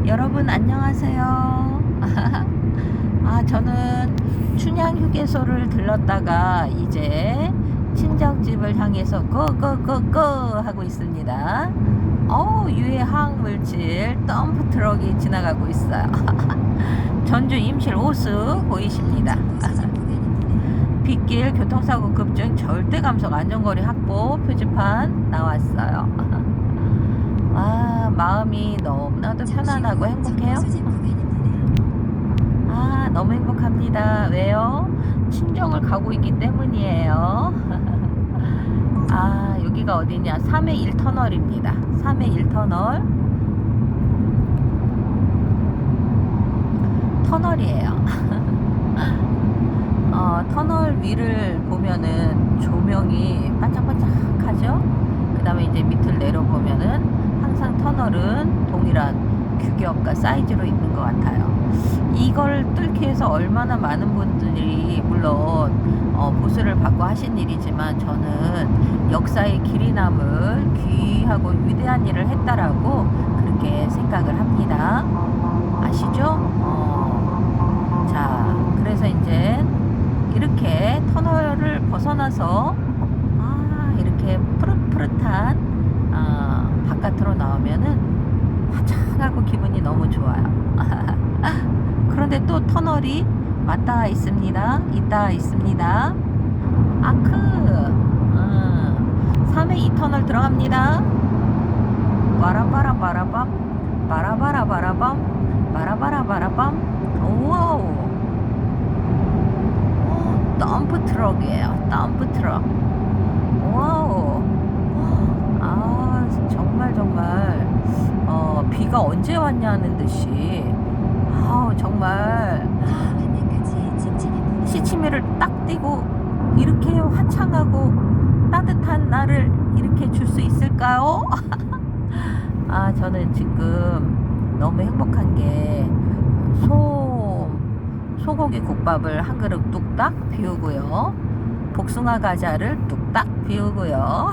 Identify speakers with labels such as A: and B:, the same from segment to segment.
A: 여러분 안녕하세요. 저는 춘향 휴게소를 들렀다가 이제 친정집을 향해서 고고고고 하고 있습니다. 유해 화학물질 덤프 트럭이 지나가고 있어요. 전주 임실 오수 보이십니다. 빗길 교통사고 급증 절대 감속 안전거리 확보 표지판 나왔어요. 마음이 너무나도 편안하고 행복해요. 너무 행복합니다. 왜요? 친정을 가고 있기 때문이에요. 여기가 어디냐? 3회 1터널입니다. 3회 1터널. 터널이에요. 터널 위를 보면은 조명이 반짝반짝하죠? 그 다음에 이제 밑을 내려보면은 항상 터널은 동일한 규격과 사이즈로 있는 것 같아요. 이걸 뚫기 위해서 얼마나 많은 분들이 물론 보수를 받고 하신 일이지만 저는 역사의 길이 남을 귀하고 위대한 일을 했다라고 그렇게 생각을 합니다. 아시죠? 자, 그래서 이제 이렇게 터널을 벗어나서 이렇게 푸릇푸릇한 바깥으로 나오면은 화창하고 기분이 너무 좋아요. 그런데 또 터널이 있다 있습니다. 3회 2터널 들어갑니다. 바라바라바라밤 바라바라바라밤 바라바라바라밤. 오와우, 덤프 트럭이에요. 덤프 트럭. 와우. 정말 비가 언제 왔냐는 듯이 정말 시치미를 딱 띄고 이렇게 화창하고 따뜻한 날을 이렇게 줄 수 있을까요? 저는 지금 너무 행복한 게 소고기 국밥을 한 그릇 뚝딱 비우고요. 복숭아 과자를 뚝딱 비우고요.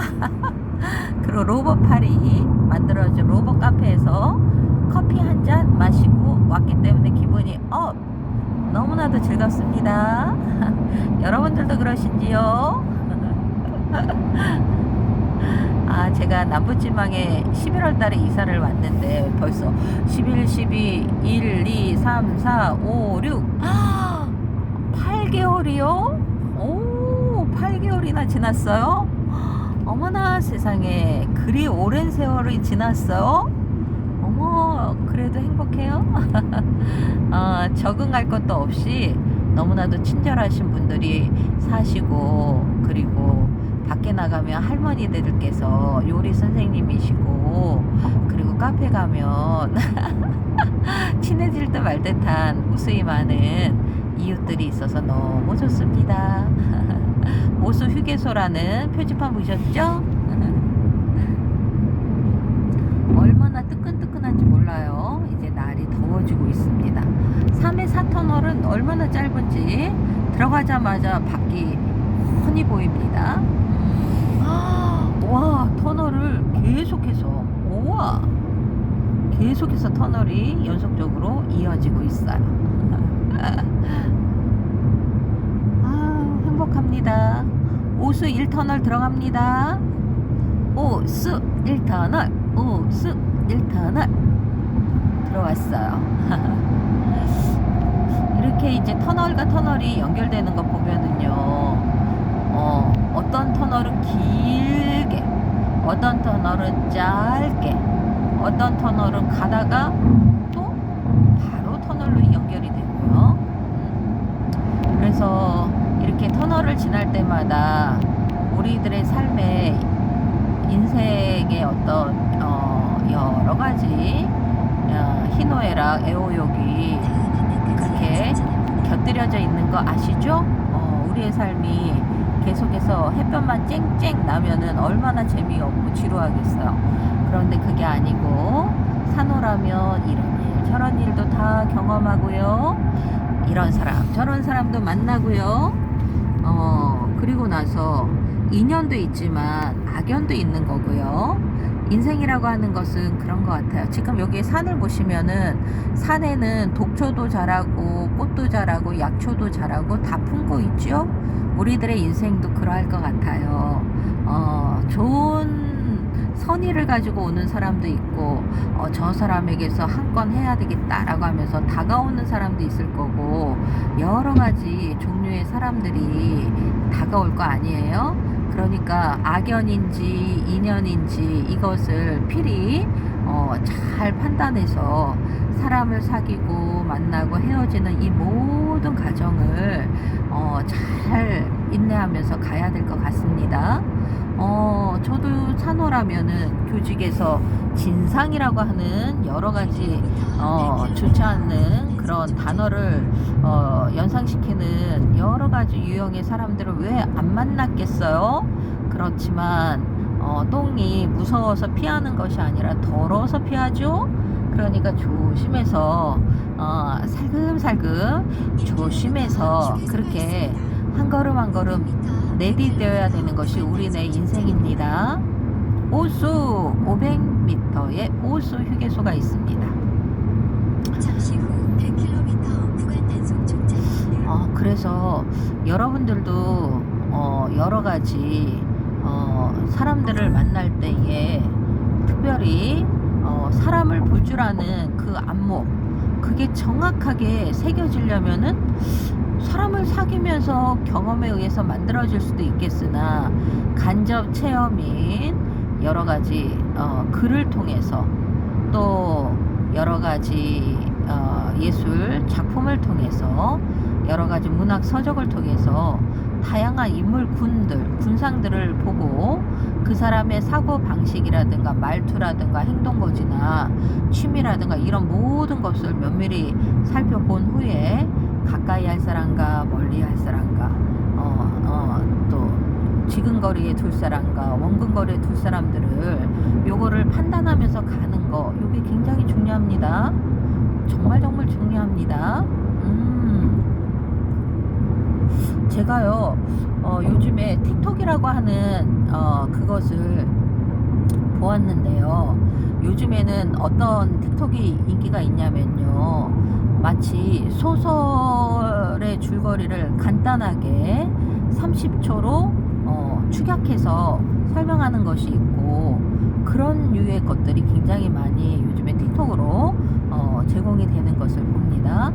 A: 그리고 로봇팔이 만들어진 로봇 카페에서 커피 한 잔 마시고 왔기 때문에 기분이 너무나도 즐겁습니다. 여러분들도 그러신지요? 제가 남부지방에 11월 달에 이사를 왔는데 벌써 11, 12, 1, 2, 3, 4, 5, 6 8개월이요? 8개월이나 지났어요? 어머나 세상에, 그리 오랜 세월이 지났어요? 그래도 행복해요. 적응할 것도 없이 너무나도 친절하신 분들이 사시고, 그리고 밖에 나가면 할머니들께서 요리 선생님이시고, 그리고 카페 가면 친해질 듯 말 듯한 웃음이 많은 이웃들이 있어서 너무 좋습니다. 오수 휴게소라는 표지판 보셨죠? 얼마나 뜨끈뜨끈한지 몰라요. 이제 날이 더워지고 있습니다. 3회 4터널은 얼마나 짧은지 들어가자마자 밖이 훤히 보입니다. 와, 터널을 계속해서 터널이 연속적으로 이어지고 있어요. 행복합니다. 오수 1터널 들어갑니다. 오수 1터널 들어왔어요. 이렇게 이제 터널과 터널이 연결되는 거 보면은요, 어떤 터널은 길게, 어떤 터널은 짧게, 어떤 터널은 가다가 또 바로 터널로 연결이 되고요. 그래서 이렇게 터널을 지날 때마다 우리들의 삶에, 인생의 어떤 여러 가지 희노애락, 애호욕이 그렇게 곁들여져 있는 거 아시죠? 우리의 삶이 계속해서 햇볕만 쨍쨍 나면은 얼마나 재미없고 지루하겠어요. 그런데 그게 아니고 산호라면 이런 일 저런 일도 다 경험하고요. 이런 사람 저런 사람도 만나고요. 그리고 나서 인연도 있지만 악연도 있는 거고요. 인생이라고 하는 것은 그런 것 같아요. 지금 여기 산을 보시면은 산에는 독초도 자라고 꽃도 자라고 약초도 자라고 다 품고 있죠. 우리들의 인생도 그러할 것 같아요. 좋은 선의를 가지고 오는 사람도 있고 저 사람에게서 한 건 해야 되겠다라고 하면서 다가오는 사람도 있을 거고 여러 가지 종류의 사람들이 다가올 거 아니에요. 그러니까 악연인지 인연인지 이것을 필히 잘 판단해서 사람을 사귀고 만나고 헤어지는 이 모든 과정을 잘 인내하면서 가야 될 것 같습니다. 저도 산호라면은 교직에서 진상이라고 하는 여러 가지 좋지 않는 그런 단어를 연상시키는 여러 가지 유형의 사람들을 왜 안 만났겠어요? 그렇지만 똥이 무서워서 피하는 것이 아니라 더러워서 피하죠. 그러니까 조심해서 살금살금 조심해서 그렇게 한 걸음 한 걸음 내디뎌야 되는 것이 우리네 인생입니다. 오수 500m의 오수 휴게소가 있습니다.
B: 잠시 후 100km 구간 단속 종착입니다.
A: 그래서 여러분들도 여러 가지 사람들을 만날 때에 특별히 사람을 볼 줄 아는 그 안목 그게 정확하게 새겨지려면은 사람을 사귀면서 경험에 의해서 만들어질 수도 있겠으나 간접 체험인 여러 가지 글을 통해서 또 여러 가지 예술 작품을 통해서 여러 가지 문학 서적을 통해서 다양한 인물 군상들을 보고 그 사람의 사고 방식이라든가 말투라든가 행동거지나 취미라든가 이런 모든 것을 면밀히 살펴본 후에 가까이 할 사람과 멀리 할 사람과 또 지근거리에 둘 사람과 원근거리에 둘 사람들을 요거를 판단하면서 가는 거 요게 굉장히 중요합니다. 정말 중요합니다. 제가요 요즘에 틱톡이라고 하는 그것을 보았는데요. 요즘에는 어떤 틱톡이 인기가 있냐면요, 마치 소설의 줄거리를 간단하게 30초로 축약해서 설명하는 것이 있고 그런 유의 것들이 굉장히 많이 요즘에 틱톡으로 제공이 되는 것을 봅니다.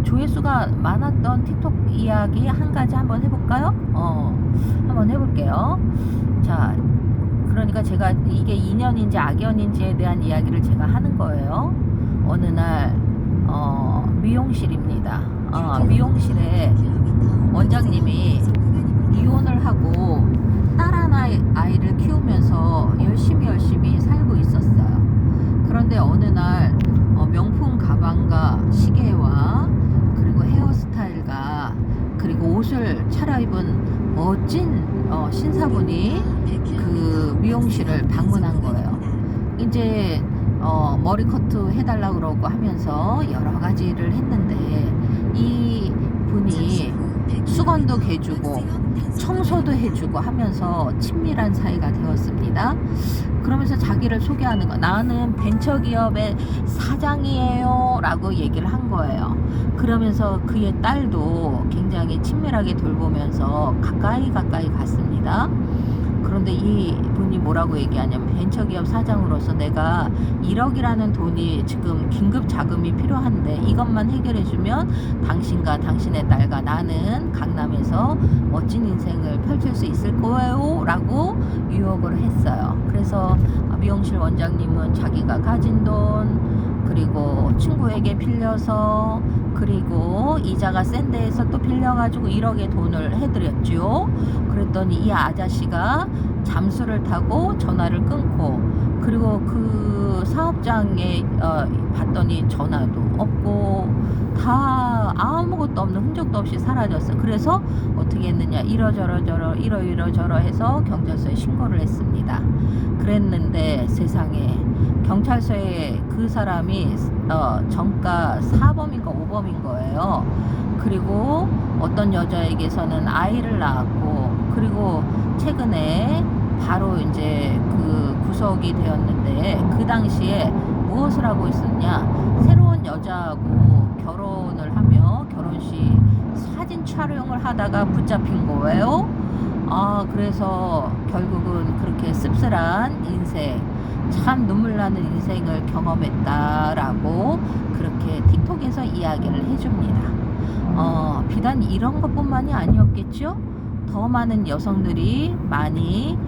A: 조회수가 많았던 틱톡 이야기 한 가지 한번 해볼까요? 한번 해볼게요. 자, 그러니까 제가 이게 인연인지 악연인지에 대한 이야기를 제가 하는 거예요. 어느 날 미용실입니다. 미용실에 원장님이 이혼을 하고 딸 하나 아이를 키우면서 열심히 살고 있었어요. 그런데 어느 날 명품 가방과 시계와 그리고 헤어스타일과 그리고 옷을 차려입은 멋진 신사분이 그 미용실을 방문한 거예요. 이제 머리 커트 해달라고 그러고 하면서 여러 가지를 했는데 이 분이 수건도 해주고 청소도 해주고 하면서 친밀한 사이가 되었습니다. 그러면서 자기를 소개하는 거, 나는 벤처기업의 사장이에요 라고 얘기를 한 거예요. 그러면서 그의 딸도 굉장히 친밀하게 돌보면서 가까이 갔습니다. 그런데 이 분이 뭐라고 얘기하냐면, 벤처기업 사장으로서 내가 1억이라는 돈이 지금 긴급 자금이 필요한데 이것만 해결해주면 당신과 당신의 딸과 나는 강남에서 멋진 인생을 펼칠 수 있을 거예요 라고 유혹을 했어요. 그래서 미용실 원장님은 자기가 가진 돈 그리고 친구에게 빌려서 그리고 이자가 센 데에서 또 빌려가지고 1억의 돈을 해드렸죠. 그랬더니 이 아저씨가 잠수를 타고 전화를 끊고, 그리고 그 사업장에 봤더니 전화도 없고 다 아무것도 없는 흔적도 없이 사라졌어. 그래서 어떻게 했느냐, 이러저러 해서 경찰서에 신고를 했습니다. 그랬는데 세상에 경찰서에 그 사람이 정가 4범인가 5범인 거예요. 그리고 어떤 여자에게서는 아이를 낳았고, 그리고 최근에 바로 이제 그 구석이 되었는데 그 당시에 무엇을 하고 있었냐? 새로운 여자하고 결혼을 하며 결혼식 사진 촬영을 하다가 붙잡힌 거예요. 그래서 결국은 그렇게 씁쓸한 인생, 참 눈물 나는 인생을 경험했다라고 그렇게 틱톡에서 이야기를 해줍니다. 비단 이런 것뿐만이 아니었겠죠? 더 많은 여성들이 많이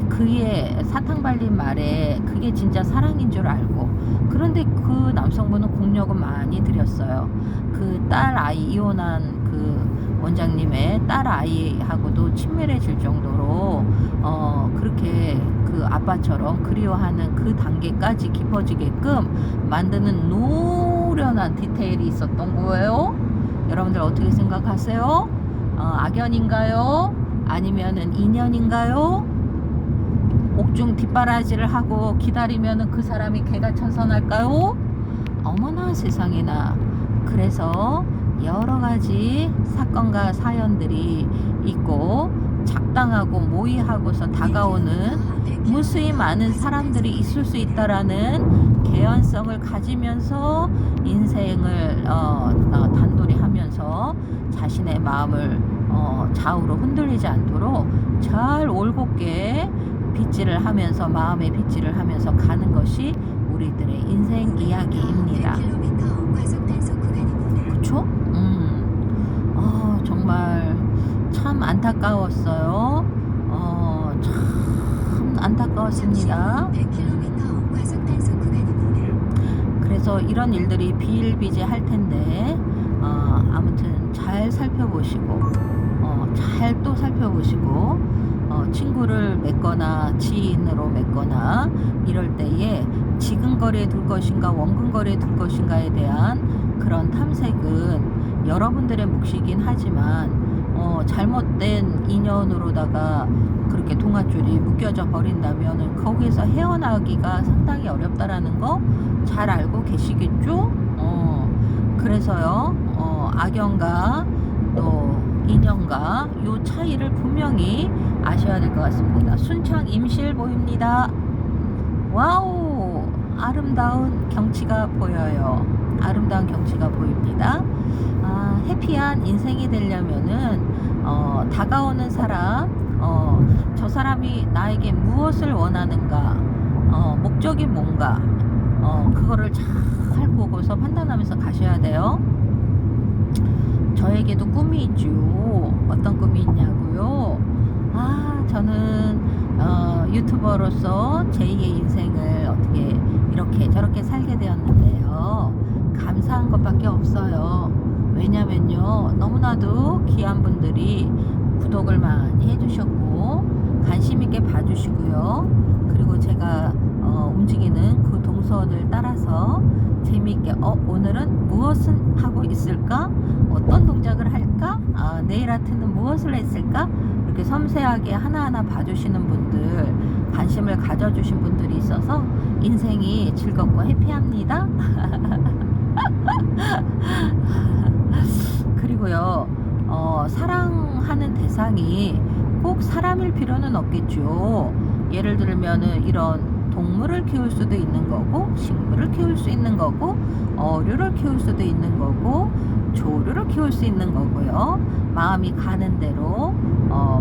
A: 그의 사탕 발린 말에 그게 진짜 사랑인 줄 알고, 그런데 그 남성분은 공력은 많이 들였어요. 그 딸 아이, 이혼한 그 원장님의 딸 아이하고도 친밀해질 정도로 그렇게 그 아빠처럼 그리워하는 그 단계까지 깊어지게끔 만드는 노련한 디테일이 있었던 거예요. 여러분들 어떻게 생각하세요? 악연인가요? 아니면은 인연인가요? 옥중 뒷바라지를 하고 기다리면은 그 사람이 개가천선할까요? 어머나 세상에나. 그래서 여러 가지 사건과 사연들이 있고 작당하고 모의하고서 다가오는 무수히 많은 사람들이 있을 수 있다라는 개연성을 가지면서 인생을 단돌이 하면서 자신의 마음을 좌우로 흔들리지 않도록 잘 올곧게 빗질을 하면서, 마음의 빗질을 하면서 가는 것이 우리들의 인생 이야기입니다. 그쵸? 정말 참 안타까웠어요. 참 안타까웠습니다. 그래서 이런 일들이 비일비재할 텐데 아무튼 잘 살펴보시고 잘 또 살펴보시고 친구를 맺거나 지인으로 맺거나 이럴 때에 지근거리에 둘 것인가 원근거리에 둘 것인가에 대한 그런 탐색은 여러분들의 몫이긴 하지만 잘못된 인연으로다가 그렇게 동아줄이 묶여져 버린다면 거기에서 헤어나기가 상당히 어렵다라는 거 잘 알고 계시겠죠? 그래서요 악연과 또 인연과 요 차이를 분명히 아셔야 될 것 같습니다. 순창 임실보입니다. 와우, 아름다운 경치가 보여요. 아름다운 경치가 보입니다. 해피한 인생이 되려면은 다가오는 사람, 저 사람이 나에게 무엇을 원하는가, 목적이 뭔가, 그거를 잘 보고서 판단하면서 가셔야 돼요. 저에게도 꿈이 있죠. 어떤 꿈이 있냐고요? 저는 유튜버로서 제2의 인생을 어떻게 이렇게 저렇게 살게 되었는데요. 감사한 것밖에 없어요. 왜냐면요, 너무나도 귀한 분들이 구독을 많이 해주셨고 관심 있게 봐주시고요. 그리고 제가 움직이는 그 동선을 따라서 재미있게 오늘은 무엇을 하고 있을까? 어떤 동작을 할까? 내일 아트는 무엇을 했을까? 이렇게 섬세하게 하나하나 봐주시는 분들, 관심을 가져주신 분들이 있어서 인생이 즐겁고 해피합니다. 그리고요, 사랑하는 대상이 꼭 사람일 필요는 없겠죠. 예를 들면은 이런 동물을 키울 수도 있는 거고, 식물을 키울 수 있는 거고, 어류를 키울 수도 있는 거고, 조류를 키울 수 있는 거고요. 마음이 가는 대로,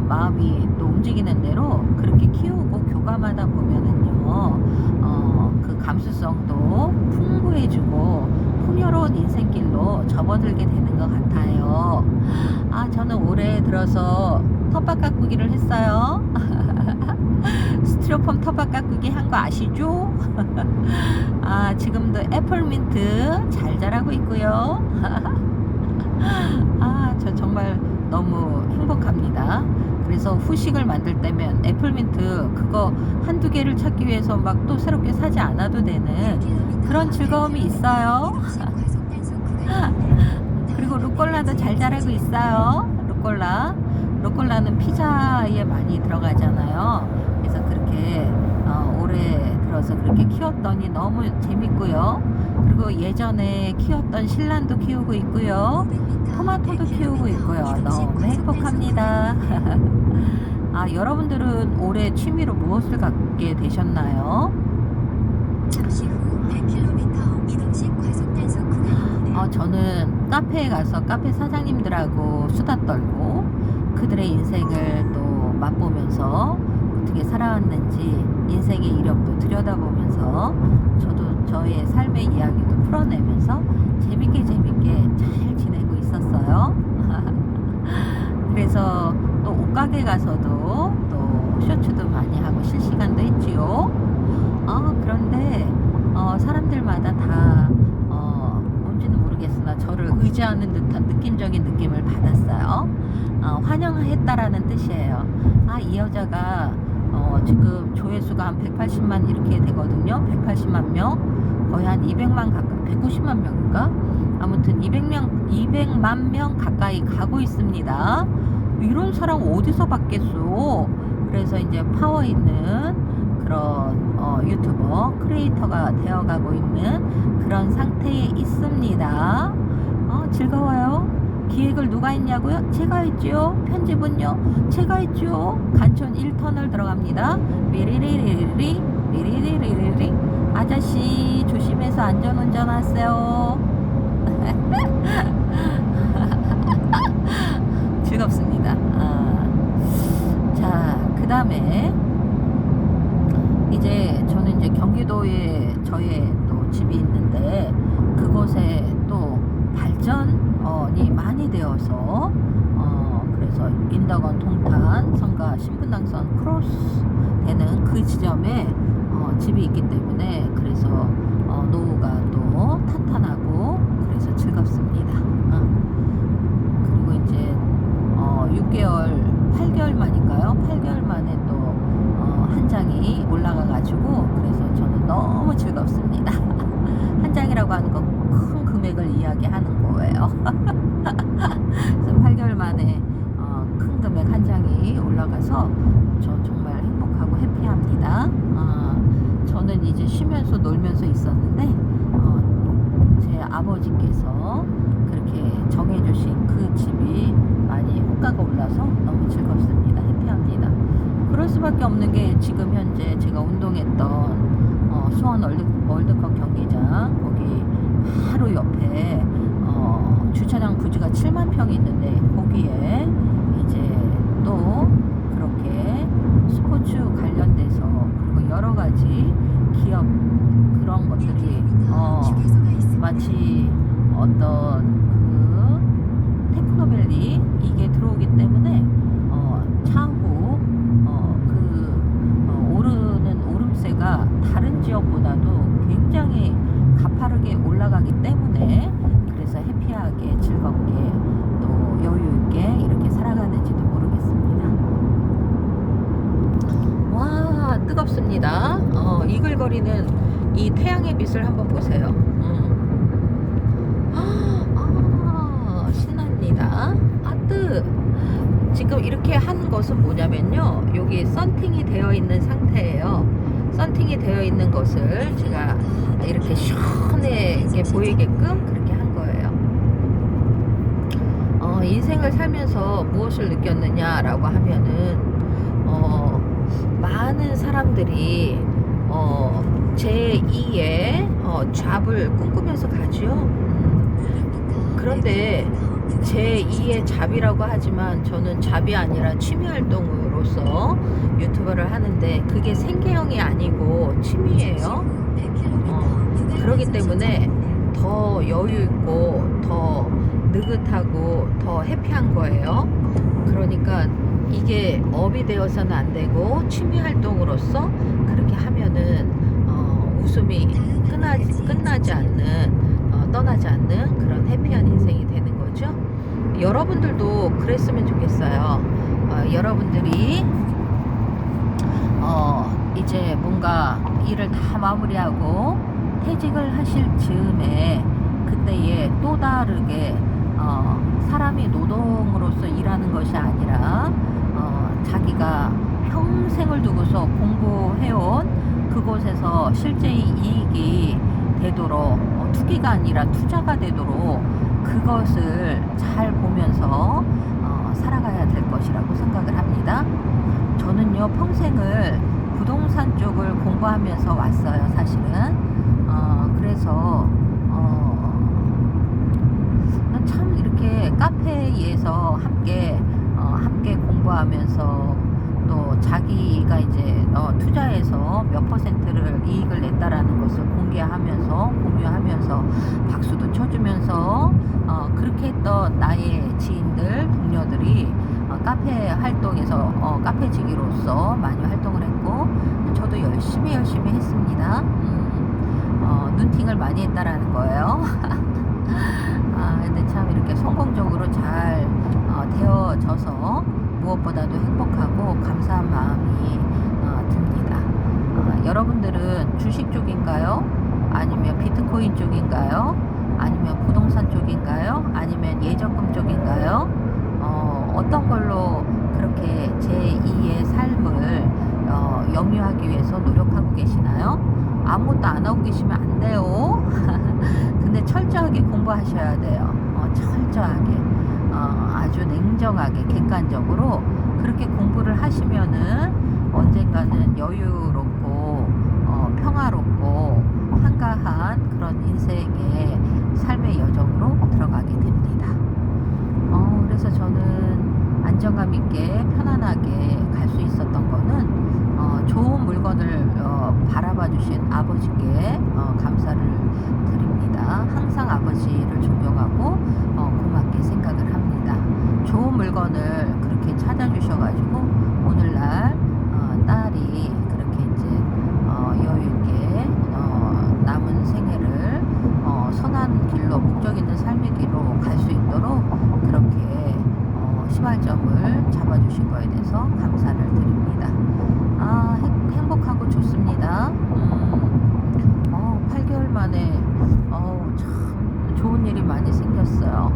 A: 마음이 또 움직이는 대로 그렇게 키우고 교감하다 보면은요, 그 감수성도 풍부해지고 풍요로운 인생길로 접어들게 되는 것 같아요. 저는 올해 들어서 텃밭 가꾸기를 했어요. 스티로폼 텃밭 가꾸기 한 거 아시죠? 지금도 애플민트 잘 자라고 있고요. 저 정말 너무 행복합니다. 그래서 후식을 만들 때면 애플민트 그거 한두 개를 찾기 위해서 막 또 새롭게 사지 않아도 되는 그런 즐거움이 있어요. 그리고 루꼴라도 잘 자라고 있어요. 루꼴라는 피자에 많이 들어가잖아요. 그래서 그렇게 올해 들어서 그렇게 키웠더니 너무 재밌고요. 그리고 예전에 키웠던 신란도 키우고 있고요. 토마토도 키우고 있고요. 너무 행복합니다. 여러분들은 올해 취미로 무엇을 갖게 되셨나요?
B: 잠시 후 100km 이동식 과속 단속 구간입니다.
A: 저는 카페에 가서 카페 사장님들하고 수다 떨고 그들의 인생을 또 맛보면서 어떻게 살아왔는지 인생의 이력도 들여다보면서 저도 저의 삶의 이야기도 풀어내면서 재밌게 잘 지내고 있었어요. 그래서 또 옷가게 가서도 또 쇼츠도 많이 하고 실시간도 했지요. 그런데 사람들마다 다 뭔지는 모르겠으나 저를 의지하는 듯한 느낌적인 느낌을 받았어요. 환영했다라는 뜻이에요. 이 여자가 지금 조회수가 한 180만 이렇게 되거든요. 180만 명, 거의 한 200만 가까이, 190만 명인가? 아무튼 200만 명 가까이 가고 있습니다. 이런 사람 어디서 받겠소? 그래서 이제 파워 있는 그런 유튜버, 크리에이터가 되어가고 있는 그런 상태에 있습니다. 즐거워요. 기획을 누가 했냐고요? 제가 했죠. 편집은요? 제가 했죠. 간촌 1터널 들어갑니다. 리리리리리 리리리리리. 아저씨 조심해서 안전운전 하세요. 즐겁습니다. 자, 그 다음에 이제 저는 이제 경기도에 저의 또 집이 있는데 그곳에 또 발전이 많이 되어서 그래서 인덕원 동탄 성가 신분당선 크로스 되는 그 지점에 집이 있기 때문에 그래서 노후가 또 탄탄하고 그래서 즐겁습니다. 그리고 이제 8개월 만인가요? 8개월 만에 또 한 장이 올라가 가지고 그래서 저는 너무 즐겁습니다. 한 장이라고 하는 건 큰 금액을 이야기하는 거예요. 그래서 8개월 만에 큰 금액 한 장이 올라가서 저 정말 행복하고 해피합니다. 저는 이제 쉬면서 놀면서 있었는데 제 아버지께서 그렇게 정해주신 그 집이 많이 호가가 올라서 너무 즐겁습니다. 해피합니다. 그럴 수밖에 없는 게 지금 현재 제가 운동했던 수원 월드컵 경기장 거기 바로 옆에 주차장 부지가 7만 평이 있는데 거기에 이제 또 그렇게 스포츠 관련돼서 그리고 여러 가지 기업 그런 것들이 마치 어떤 그 테크노밸리 이게 들어오기 때문에 차후 오르는 오름세가 다른 지역보다도 굉장히 가파르게 올라가기 때문에 그래서 해피하게 즐겁게 또 여유 있게 이렇게 살아가는지도 모르겠습니다. 와, 뜨겁습니다. 이글거리는 이 태양의 빛을 한번 보세요. 신납니다. 지금 이렇게 한 것은 뭐냐면요, 여기 썬팅이 되어 있는 상태예요. 썬팅이 되어 있는 것을 제가 이렇게 시원하게 보이게끔 그렇게 한 거예요. 인생을 살면서 무엇을 느꼈느냐라고 하면은 많은 사람들이 제2의 잡을 꿈꾸면서 가죠. 그런데 제2의 잡이라고 하지만 저는 잡이 아니라 취미활동으로서 유튜버를 하는데 그게 생계형이 아니고 취미예요. 그렇기 때문에 더 여유 있고 더 느긋하고 더 해피한 거예요. 그러니까 이게 업이 되어서는 안 되고 취미활동으로서 그렇게 하면은 웃음이 끝나지 않는 떠나지 않는 그런 해피한 인생이 되는 거죠. 여러분들도 그랬으면 좋겠어요. 여러분들이 이제 뭔가 일을 다 마무리하고 퇴직을 하실 즈음에 그때에 또 다르게 사람이 노동으로서 일하는 것이 아니라 자기가 평생을 두고서 공부해온 그곳에서 실제의 이익이 되도록 투기가 아니라 투자가 되도록 그것을 잘 보면서 살아가야 될 것이라고 생각을 합니다. 저는요 평생을 부동산 쪽을 공부하면서 왔어요, 사실은. 그래서 참 이렇게 카페에서 함께 공부하면서 또 자기가 이제 투자해서 몇 퍼센트를 이익을 냈다라는 것을 공개하면서 공유하면서 박수도 쳐주면서 그렇게 했던 나의 지인들 동료들이 카페 활동에서 카페지기로서 많이 활동을 했고 저도 열심히 했습니다. 눈팅을 많이 했다라는 거예요. 근데 참 이렇게 성공적으로 잘 되어져서 무엇보다도 행복하고 감사한 마음이 듭니다. 여러분들은 주식 쪽인가요? 아니면 비트코인 쪽인가요? 아니면 부동산 쪽인가요? 아니면 예적금 쪽인가요? 어떤 걸로 그렇게 제2의 삶을 영유하기 위해서 노력하고 계시나요? 아무것도 안 하고 계시면 안 돼요. 근데 철저하게 공부하셔야 돼요. 철저하게 아주 냉정하게 객관적으로 그렇게 공부를 하시면은 언젠가는 여유롭고 평화롭고 한가한 그런 인생의 삶의 여정으로 들어가게 됩니다. 그래서 저는 안정감 있게 편안하게 갈 수 있었던 거는 좋은 물건을 바라봐 주신 아버지께 감사를 드립니다. 항상 아버지를 존경하고 고맙게 생각을 합니다. 좋은 물건을 그렇게 찾아주셔가지고 오늘날 딸이 그렇게 이제 여유있게 남은 생애를 선한 길로 목적 있는 삶의 길로 갈 수 있도록 그렇게 시발점을 잡아주신 거에 대해서 감사를 드립니다. 행복하고 좋습니다. 8개월 만에 참 좋은 일이 많이 생겼어요.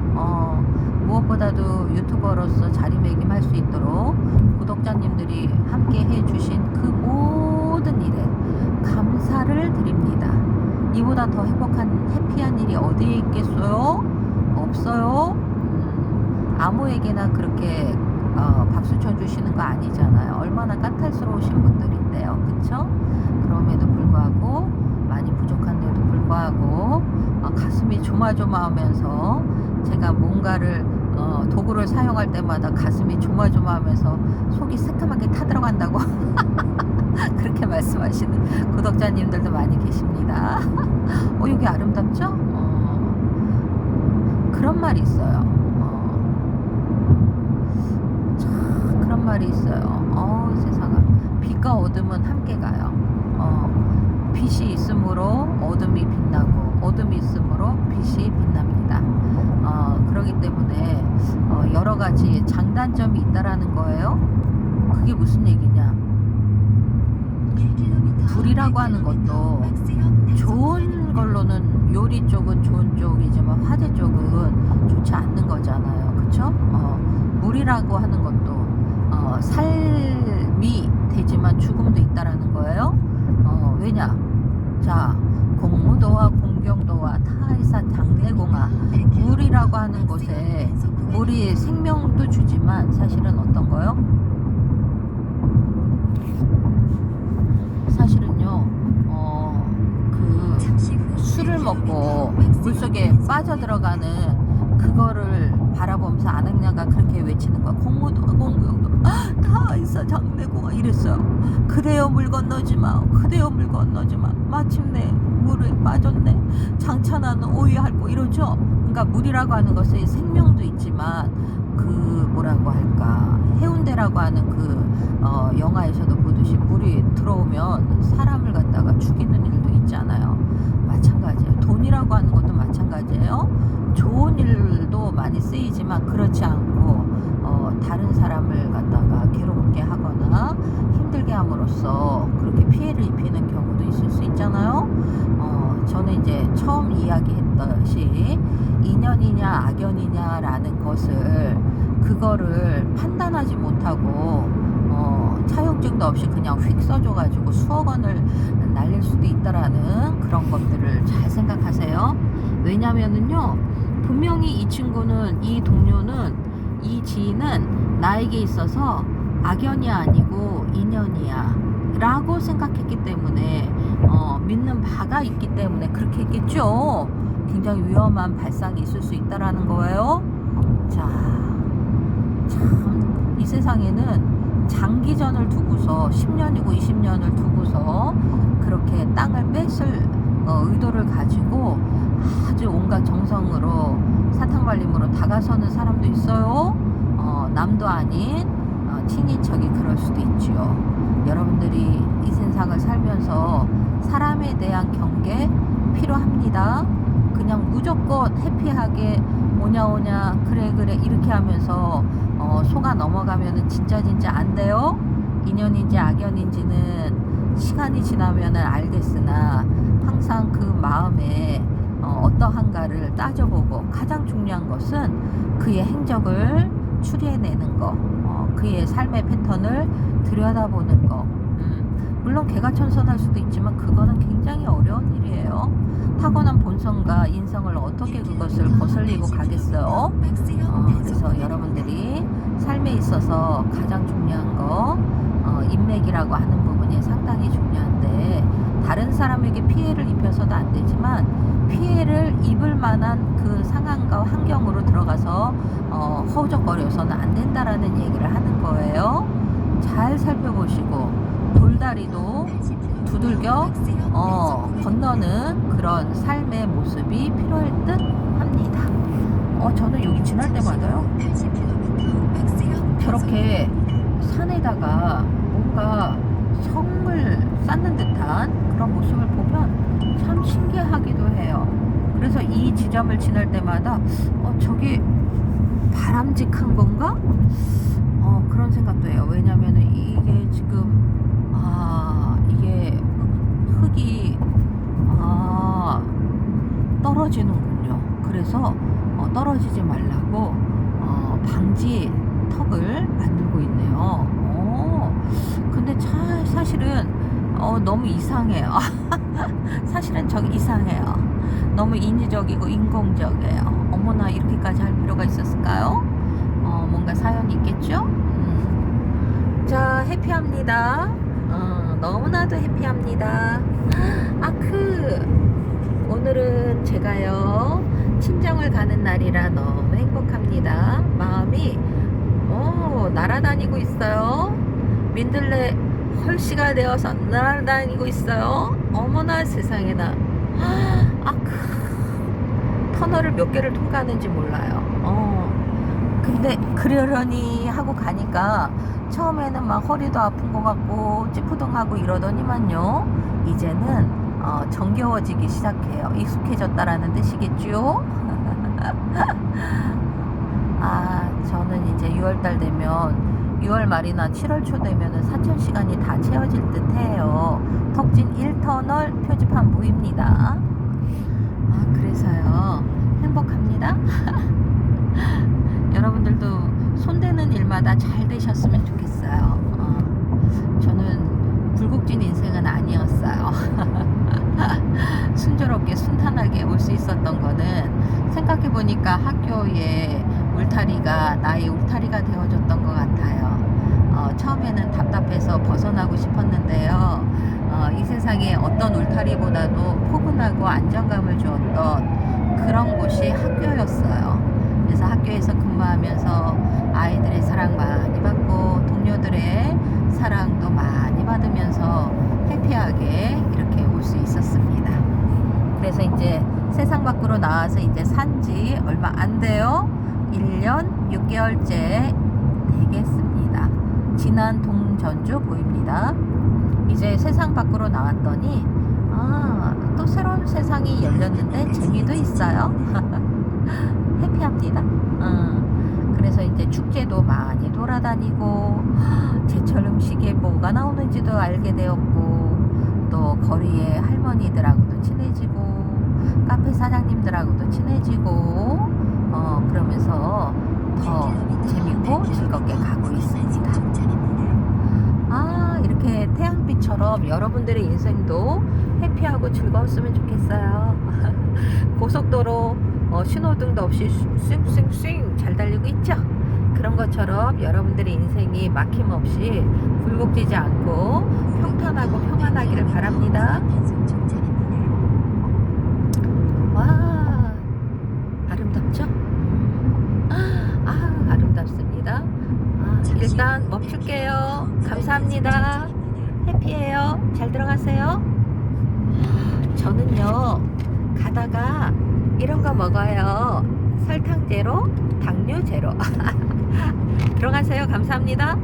A: 무엇보다도 유튜버로서 자리매김할 수 있도록 구독자님들이 함께 해주신 그 모든 일에 감사를 드립니다. 이보다 더 행복한 해피한 일이 어디에 있겠어요? 없어요. 아무에게나 그렇게 박수 쳐주시는 거 아니잖아요. 얼마나 까탈스러우신 분들인데요, 그쵸? 그럼에도 불구하고 많이 부족한데도 불구하고 가슴이 조마조마하면서 제가 뭔가를 도구를 사용할 때마다 가슴이 조마조마하면서 속이 새까맣게 타들어간다고 그렇게 말씀하시는 구독자님들도 많이 계십니다. 여기 아름답죠? 그런 말이 있어요. 참 그런 말이 있어요. 세상에 빛과 어둠은 함께 가요. 빛이 있으므로 어둠이 빛나고 어둠이 있으므로 빛이 빛납니다. 그렇기 때문에 여러 가지 장단점이 있다라는 거예요. 그게 무슨 얘기냐? 불이라고 하는 것도 좋은 걸로는 요리 쪽은 좋은 쪽이지만 화재 쪽은 좋지 않는 거잖아요. 그쵸? 물이라고 하는 것도 삶이 되지만 죽음도 있다라는 거예요. 왜냐? 자, 공무도와 공경도와 타이사 장례공하 물이라고 하는 곳에 물이 생명도 주지만 사실은 어떤 거요? 사실은요, 그 술을 먹고 물속에 빠져들어가는 그거를 바라보면서 안학녀가 그렇게 외치는 거야. 공무도 공경도 타이사 장례공하 이랬어요. 그대여 물 건너지마, 그대여 물 건너지마. 마침내 물에 빠졌네. 장차나는 오해할고 이러죠. 그러니까 물이라고 하는 것에 생명도 있지만 그 뭐라고 할까, 해운대라고 하는 그 영화에서도 보듯이 물이 들어오면 사람을 갖다가 죽이는 일도 있잖아요. 마찬가지예요. 돈이라고 하는 것도 마찬가지예요. 좋은 일도 많이 쓰이지만 그렇지 않고 다른 사람을 갖다가 괴롭게 하거나 힘들게 함으로써 그렇게 피해를 입히는 경우도 있을 수 있잖아요. 저는 이제 처음 이야기했듯이 인연이냐 악연이냐라는 것을 그거를 판단하지 못하고 차용증도 없이 그냥 휙 써줘가지고 수억 원을 날릴 수도 있다라는 그런 것들을 잘 생각하세요. 왜냐면은요, 분명히 이 친구는, 이 동료는 이 지인은 나에게 있어서 악연이 아니고 인연이야 라고 생각했기 때문에 믿는 바가 있기 때문에 그렇게 했겠죠. 굉장히 위험한 발상이 있을 수 있다라는 거예요. 자, 참 이 세상에는 장기전을 두고서 10년이고 20년을 두고서 그렇게 땅을 뺏을 의도를 가지고 아주 온갖 정성으로 사탕발림으로 다가서는 사람도 있어요. 남도 아닌 친인척이 그럴 수도 있지요. 여러분들이 이 세상을 살면서 사람에 대한 경계 필요합니다. 그냥 무조건 해피하게 오냐 그래 이렇게 하면서 속아 넘어가면은 진짜 안 돼요. 인연인지 악연인지는 시간이 지나면은 알겠으나 항상 그 마음에 어떠한가를 따져보고 가장 중요한 것은 그의 행적을 추리해내는 거, 그의 삶의 패턴을 들여다보는 거. 물론 개가천선할 수도 있지만 그거는 굉장히 어려운 일이에요. 타고난 본성과 인성을 어떻게 그것을 거슬리고 가겠어요? 그래서 여러분들이 삶에 있어서 가장 중요한 거 인맥이라고 하는 부분이 상당히 중요한데 다른 사람에게 피해를 입혀서도 안 되지만 피해를 입을 만한 그 상황과 환경으로 들어가서 허우적거려서는 안 된다라는 얘기를 하는 거예요. 잘 살펴보시고 돌다리도 두들겨 건너는 그런 삶의 모습이 필요할 듯 합니다. 저는 여기 지날 때마다요 저렇게 산에다가 뭔가 성을 쌓는 듯한 그런 모습을 보면 참 신기하기도 해요. 그래서 이 지점을 지날 때마다 저게 바람직한 건가? 그런 생각도 해요. 왜냐면은 이게 지금 이게 흙이 떨어지는군요. 그래서 떨어지지 말라고 방지 턱을 만들고 있네요. 근데 사실은 너무 이상해요. 사실은 저기 이상해요. 너무 인위적이고 인공적이에요. 어머나 이렇게까지 할 필요가 있었을까요? 뭔가 사연이 있겠죠? 자, 해피합니다. 너무나도 해피합니다. 오늘은 제가요 친정을 가는 날이라 너무 행복합니다. 마음이 날아다니고 있어요. 민들레 헐씨가 되어서 날아다니고 있어요. 어머나 세상에나. 터널을 몇 개를 통과하는지 몰라요. 근데 그러려니 하고 가니까 처음에는 막 허리도 아픈 것 같고 찌푸둥하고 이러더니만요 이제는 정겨워지기 시작해요. 익숙해졌다라는 뜻이겠죠. 저는 이제 6월달 되면 6월 말이나 7월 초 되면은 4,000시간이 다 채워질 듯 해요. 덕진 1터널 표지판 보입니다. 그래서요 행복합니다. 여러분들도 손대는 일마다 잘 되셨으면 좋겠어요. 저는 굴곡진 인생은 아니었어요. 순조롭게 순탄하게 올 수 있었던 거는 생각해보니까 학교에 울타리가 나의 울타리가 되어줬던 것 같아요. 처음에는 답답해서 벗어나고 싶었는데요. 이 세상에 어떤 울타리보다도 포근하고 안정감을 주었던 그런 곳이 학교였어요. 그래서 학교에서 근무하면서 아이들의 사랑 많이 받고 동료들의 사랑도 많이 받으면서 해피하게 이렇게 올 수 있었습니다. 그래서 이제 세상 밖으로 나와서 이제 산지 얼마 안 돼요. 1년 6개월째 되겠습니다. 진안 동전주 보입니다. 이제 세상 밖으로 나왔더니 또 새로운 세상이 열렸는데 재미도 있어요. 해피합니다. 그래서 이제 축제도 많이 돌아다니고 제철 음식에 뭐가 나오는지도 알게 되었고 또 거리의 할머니들하고도 친해지고 카페 사장님들하고도 친해지고 그러면서 더 재밌고 즐겁게 가고 있습니다. 이렇게 태양빛처럼 여러분들의 인생도 해피하고 즐거웠으면 좋겠어요. 고속도로 신호등도 없이 쏵쏵쏵 잘 달리고 있죠? 그 그런 것처럼 여러분들의 인생이 막힘없이 굴곡지지 않고 평탄하고 평안하기를 바랍니다.
B: 단속 종착입니다.
A: 와, 아름답죠? 아름답습니다. 일단 멈출게요. 감사합니다. 해피해요. 잘 들어가세요. 저는요, 가다가 이런 거 먹어요. 설탕 제로, 당뇨 제로. 들어가세요. 감사합니다.